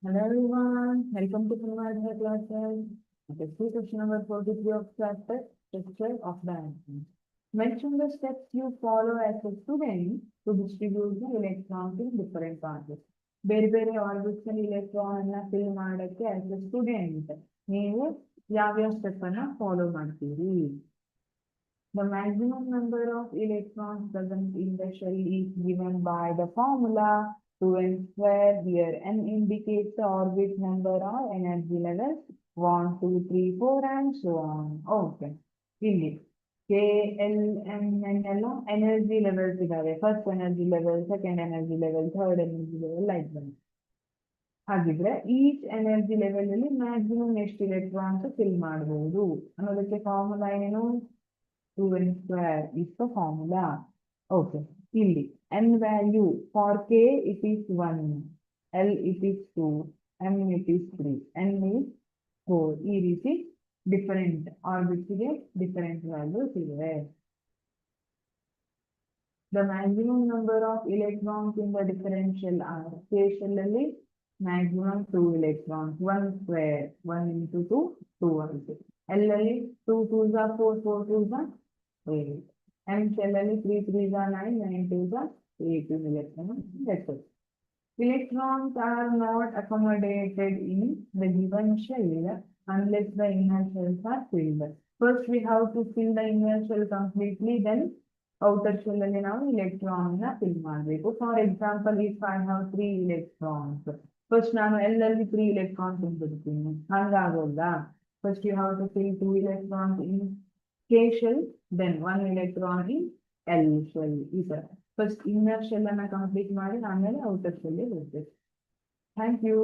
Hello everyone, welcome to Pranavadhya classes. This is question number 43 of chapter Structure of the Atom. Mention the steps you follow as a student to distribute the electrons in different parts. ಬೇರೆ ಬೇರೆ orbits ಅಲ್ಲಿ electron ಅನ್ನ fill ಮಾಡಕ್ಕೆ as A student ನೀವು ಯಾವ್ಯಾವ step ಅನ್ನ follow ಮಾಡ್ತೀರಿ. The maximum number of electrons present in the shell is given by the formula 2n square. Here n indicates the orbit number or energy level 1, 2, 3, 4 and so on. Okay. ಇಲ್ಲಿ K, L, M, N ಎಲ್ಲ energy levels ಇದಾವೆ. First energy level, second energy level, third energy level like ಬಂದು. ಹಾಗಿದ್ರೆ each energy level ಅಲ್ಲಿ maximum ಎಷ್ಟು electrons fill ಮಾಡಬಹುದು ಅನ್ನೋದಕ್ಕೆ formula ಏನು? 2n square is the formula. Okay. ಇಲ್ಲಿ n value for K it is 1, L it is 2, M it is 3, N is 4. ಈ ರೀತಿ ಡಿಫರೆಂಟ್ ಆರ್ಬಿಟ್ಸ್ ಗೆ ಡಿಫರೆಂಟ್ ವ್ಯಾಲ್ಯೂಸ್ ಇವೆ. The maximum number of electrons in the differential are K shell ಅಲ್ಲಿ maximum 2 electrons, 1 square, 1 into 2, 2 ಆಗುತ್ತೆ. L ಅಲ್ಲಿ 2 2s are 4, 4 2s are 8. M shell ಅಲ್ಲಿ 3 3s are 9, 9 2s are 18 electrons. That's it. Electrons are not accommodated in the given shell unless the inner shells are filled. First we have to fill the inner shell completely, then outer shell ಅಲ್ಲಿ ನಾವು electron ನ fill ಮಾಡಬೇಕು. For example, if I have 3 electrons, first ನಾನು L ಅಲ್ಲಿ 3 electrons ತುಂಬಿಡ್ತೀನಿ, ಹಂಗಾಗೋಲ್ಲ. First you have to fill 2 electrons in K shell, then 1 electron in L shell. ಈ ತರ first inner shell ಅನ್ನ complete ಮಾಡಿ ಆಮೇಲೆ ಔಟರ್ ಶೆಲ್ ಹೋಗ್ಬೇಕು. Thank you.